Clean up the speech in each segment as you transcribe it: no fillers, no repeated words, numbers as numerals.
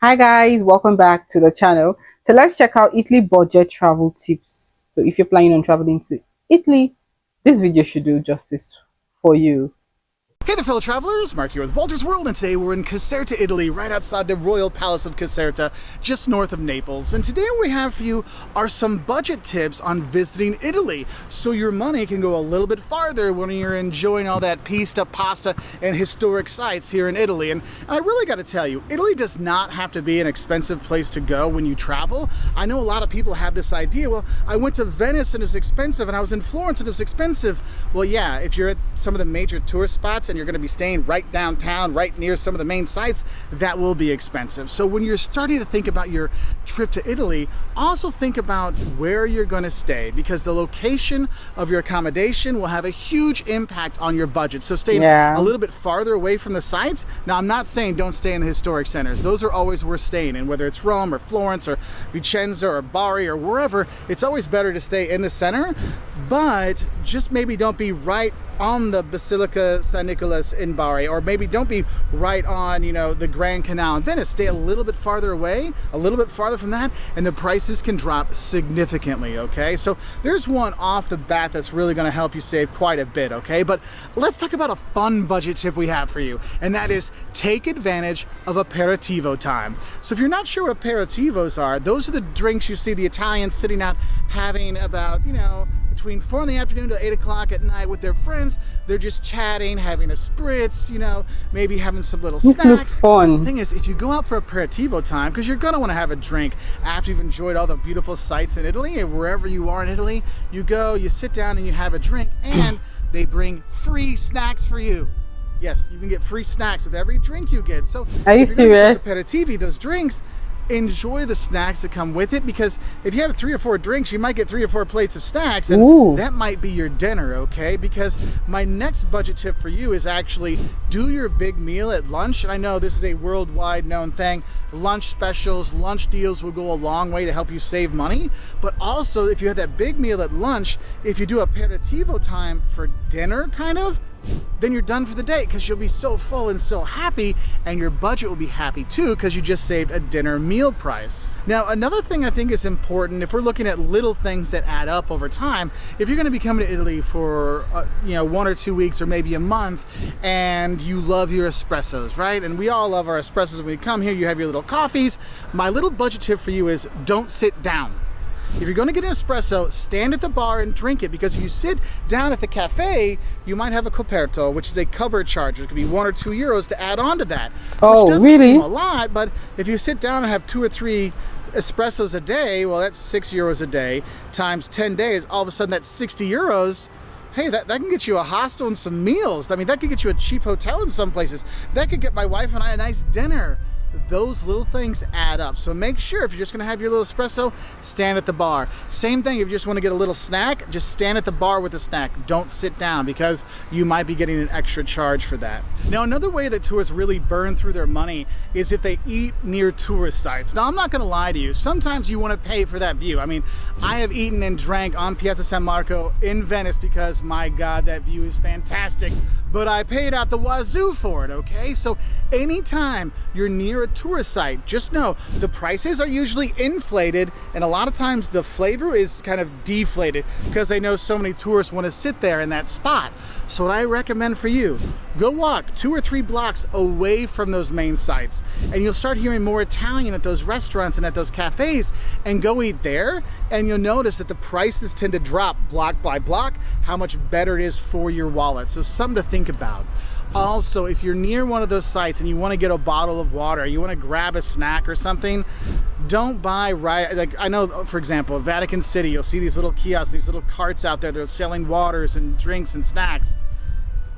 Hi guys, welcome back to the channel. So let's check out Italy budget travel tips. So if you're planning on traveling to Italy, this video should do justice for you. Hey there, fellow travelers! Mark here with Walter's World, and today we're in Caserta, Italy, right outside the Royal Palace of Caserta, just north of Naples. And today what we have for you are some budget tips on visiting Italy, so your money can go a little bit farther when you're enjoying all that pasta and historic sites here in Italy. And I really got to tell you, Italy does not have to be an expensive place to go when you travel. I know a lot of people have this idea, well, I went to Venice and it was expensive, and I was in Florence and it was expensive. Well, yeah, if you're at some of the major tourist spots and you're going to be staying right downtown, right near some of the main sites, that will be expensive. So when you're starting to think about your trip to Italy, also think about where you're going to stay, because the location of your accommodation will have a huge impact on your budget. So staying a little bit farther away from the sites. Now, I'm not saying don't stay in the historic centers. Those are always worth staying in, whether it's Rome or Florence or Vicenza or Bari or wherever. It's always better to stay in the center, but just maybe don't be right on the Basilica San Nicolas in Bari, or maybe don't be right on, the Grand Canal in Venice. Stay a little bit farther away, a little bit farther from that, and the prices can drop significantly, okay? So there's one off the bat that's really gonna help you save quite a bit, okay? But let's talk about a fun budget tip we have for you, and that is take advantage of aperitivo time. So if you're not sure what aperitivos are, those are the drinks you see the Italians sitting out having about, between 4 in the afternoon to 8 o'clock at night with their friends. They're just chatting, having a spritz, maybe having some little snacks. This looks fun. The thing is, if you go out for aperitivo time, because you're gonna want to have a drink after you've enjoyed all the beautiful sights in Italy, and wherever you are in Italy, you go, you sit down and you have a drink, and they bring free snacks for you. Yes, you can get free snacks with every drink you get. So Are you if you're gonna get serious? those aperitivi, those drinks, enjoy the snacks that come with it, because if you have 3 or 4 drinks, you might get 3 or 4 plates of snacks, and that might be your dinner, okay? Because my next budget tip for you is actually do your big meal at lunch. And I know this is a worldwide known thing. Lunch specials, lunch deals will go a long way to help you save money. But also, if you have that big meal at lunch, if you do aperitivo time for dinner, then you're done for the day, because you'll be so full and so happy, and your budget will be happy too, because you just saved a dinner meal price. Now, another thing I think is important, if we're looking at little things that add up over time, if you're going to be coming to Italy for 1 or 2 weeks or maybe a month, and you love your espressos, right? And we all love our espressos. When you come here, you have your little coffees. My little budget tip for you is don't sit down. If you're going to get an espresso, stand at the bar and drink it, because if you sit down at the cafe, you might have a coperto, which is a cover charge. It could be 1 or 2 euros to add on to that. Oh, which doesn't really? seem a lot, but if you sit down and have 2 or 3 espressos a day, well, that's 6 euros a day times 10 days. All of a sudden, that's 60 euros. Hey, that can get you a hostel and some meals. I mean, that could get you a cheap hotel in some places. That could get my wife and I a nice dinner. Those little things add up. So make sure, if you're just going to have your little espresso, stand at the bar. Same thing, if you just want to get a little snack, just stand at the bar with the snack. Don't sit down, because you might be getting an extra charge for that. Now, another way that tourists really burn through their money is if they eat near tourist sites. Now, I'm not going to lie to you. Sometimes you want to pay for that view. I mean, I have eaten and drank on Piazza San Marco in Venice because, my God, that view is fantastic. But I paid out the wazoo for it, okay? So anytime you're near a tourist site, just know the prices are usually inflated, and a lot of times the flavor is kind of deflated, because they know so many tourists want to sit there in that spot. So what I recommend for you, go walk 2 or 3 blocks away from those main sites, and you'll start hearing more Italian at those restaurants and at those cafes, and go eat there, and you'll notice that the prices tend to drop block by block, how much better it is for your wallet. So something to think about. Also, if you're near one of those sites and you want to get a bottle of water, you want to grab a snack or something, don't buy I know, for example, Vatican City, you'll see these little kiosks, these little carts out there that are selling waters and drinks and snacks.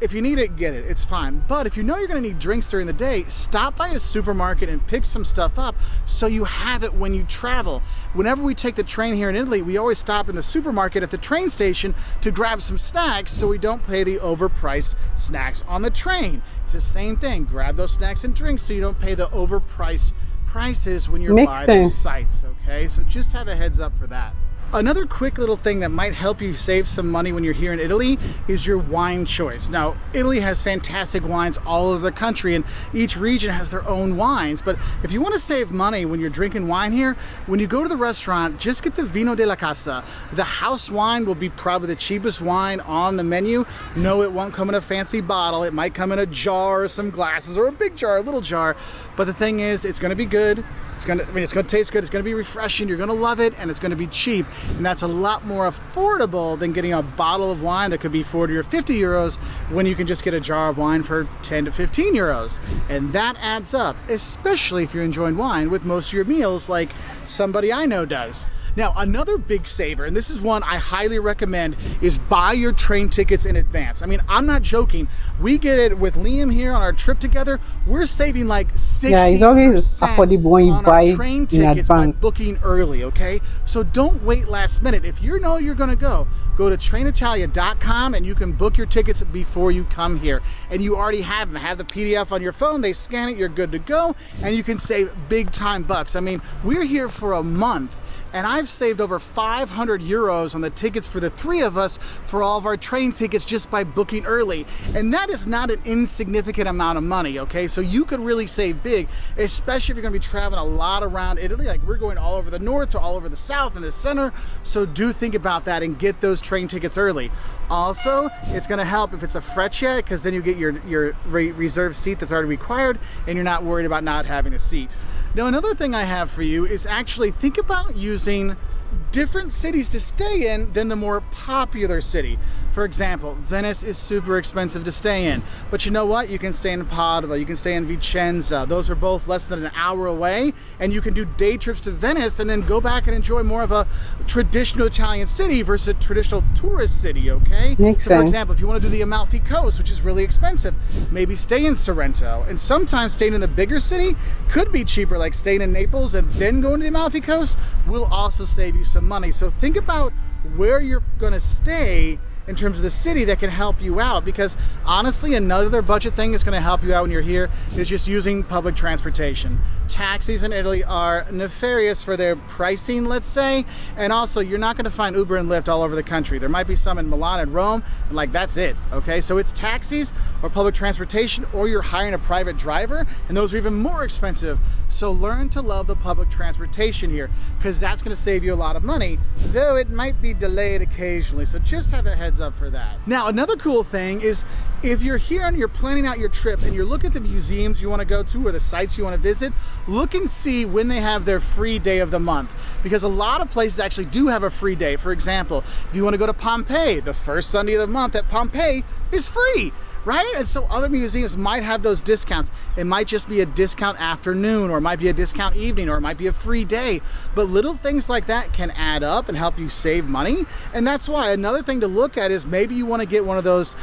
If you need it, get it. It's fine. But if you know you're going to need drinks during the day, stop by a supermarket and pick some stuff up so you have it when you travel. Whenever we take the train here in Italy, we always stop in the supermarket at the train station to grab some snacks, so we don't pay the overpriced snacks on the train. It's the same thing. Grab those snacks and drinks so you don't pay the overpriced prices when you're by those sites, okay? So just have a heads up for that. Another quick little thing that might help you save some money when you're here in Italy is your wine choice. Now, Italy has fantastic wines all over the country, and each region has their own wines. But if you want to save money when you're drinking wine here, when you go to the restaurant, just get the Vino della Casa. The house wine will be probably the cheapest wine on the menu. No, it won't come in a fancy bottle. It might come in a jar or some glasses, or a big jar, a little jar. But the thing is, it's going to be good. It's going to taste good. It's going to be refreshing. You're going to love it, and it's going to be cheap. And that's a lot more affordable than getting a bottle of wine that could be 40 or 50 euros when you can just get a jar of wine for 10 to 15 euros. And that adds up, especially if you're enjoying wine with most of your meals like somebody I know does. Now, another big saver, and this is one I highly recommend, is buy your train tickets in advance. I mean, I'm not joking. We get it with Liam here on our trip together. We're saving like 60% Yeah, it's always affordable when you on buy our train in tickets by advance. booking early, okay? So don't wait last minute. If you know you're gonna go to trainitalia.com and you can book your tickets before you come here. And you already have them. Have the PDF on your phone, they scan it, you're good to go, and you can save big time bucks. I mean, we're here for a month, and I've saved over 500 euros on the tickets for the three of us for all of our train tickets just by booking early. And that is not an insignificant amount of money, okay? So you could really save big, especially if you're gonna be traveling a lot around Italy. Like, we're going all over the north to all over the south and the center. So do think about that and get those train tickets early. Also, it's gonna help if it's a Freccia, because then you get your reserved seat that's already required, and you're not worried about not having a seat. Now, another thing I have for you is actually think about using different cities to stay in than the more popular city. For example, Venice is super expensive to stay in, but you know what? You can stay in Padua, you can stay in Vicenza. Those are both less than an hour away, and you can do day trips to Venice and then go back and enjoy more of a traditional Italian city versus a traditional tourist city, okay? Makes So for sense. example, if you want to do the Amalfi Coast, which is really expensive, maybe stay in Sorrento. And sometimes staying in the bigger city could be cheaper, like staying in Naples and then going to the Amalfi Coast will also save you some money. So think about where you're going to stay in terms of the city that can help you out, because honestly, another budget thing that's going to help you out when you're here is just using public transportation. Taxis in Italy are nefarious for their pricing, let's say, and also you're not going to find Uber and Lyft all over the country. There might be some in Milan and Rome, and like that's it, okay? So it's taxis or public transportation, or you're hiring a private driver, and those are even more expensive. So learn to love the public transportation here, because that's going to save you a lot of money, though it might be delayed occasionally. So just have a heads up for that. Now, another cool thing is if you're here and you're planning out your trip and you're looking at the museums you want to go to or the sites you want to visit, look and see when they have their free day of the month, because a lot of places actually do have a free day. For example, if you want to go to Pompeii, the first Sunday of the month at Pompeii is free, right? And so other museums might have those discounts. It might just be a discount afternoon, or it might be a discount evening, or it might be a free day. But little things like that can add up and help you save money. And that's why another thing to look at is maybe you want to get one of those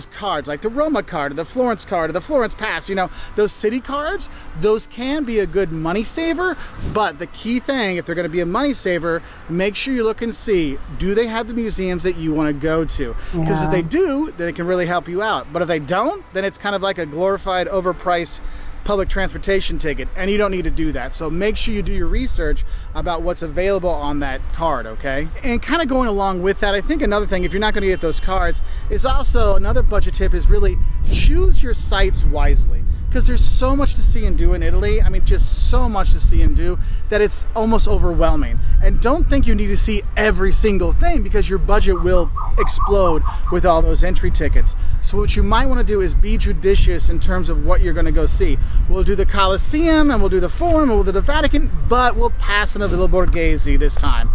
cards, like the Roma card, or the Florence card, or the Florence Pass, you know, those city cards. Those can be a good money saver, but the key thing, if they're going to be a money saver, make sure you look and see, do they have the museums that you want to go to? Because if they do, then it can really help you out. But if they don't, then it's kind of like a glorified, overpriced public transportation ticket, and you don't need to do that. So make sure you do your research about what's available on that card, okay? And kind of going along with that, I think another thing, if you're not going to get those cards, is also another budget tip is really choose your sites wisely, because there's so much to see and do in Italy. I mean, just so much to see and do that it's almost overwhelming. And don't think you need to see every single thing, because your budget will explode with all those entry tickets. So what you might want to do is be judicious in terms of what you're going to go see. We'll do the Colosseum, and we'll do the Forum, and we'll do the Vatican, but we'll pass into Villa Borghese this time.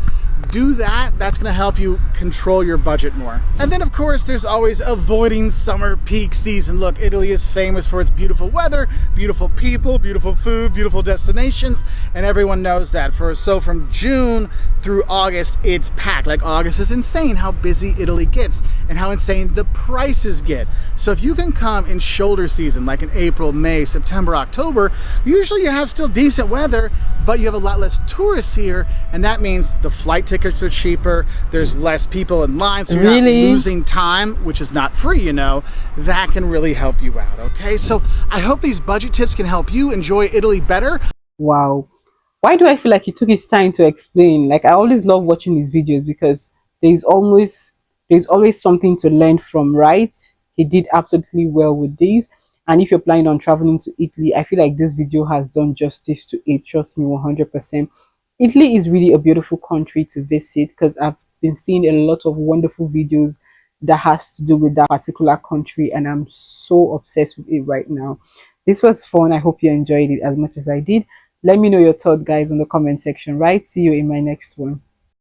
Do that. That's going to help you control your budget more. And then, of course, there's always avoiding summer peak season. Look, Italy is famous for its beautiful weather, beautiful people, beautiful food, beautiful destinations, and everyone knows that. So from June through August, it's packed. Like, August is insane how busy Italy gets and how insane the prices get. So if you can come in shoulder season, like in April, May, September, October, usually you have still decent weather, but you have a lot less tourists here, and that means the flight tickets are cheaper, there's less people in line, so you're not losing time, which is not free, you know. That can really help you out, okay? So I hope these budget tips can help you enjoy Italy better. Wow. Why do I feel like he took his time to explain? Like I always love watching his videos because there's always there's always something to learn from, right? He did absolutely well with these. And if you're planning on traveling to Italy, I feel like this video has done justice to it. Trust me, 100%. Italy is really a beautiful country to visit because I've been seeing a lot of wonderful videos that has to do with that particular country, and I'm so obsessed with it right now. This was fun. I hope you enjoyed it as much as I did. Let me know your thought, guys, in the comment section, right? See you in my next one.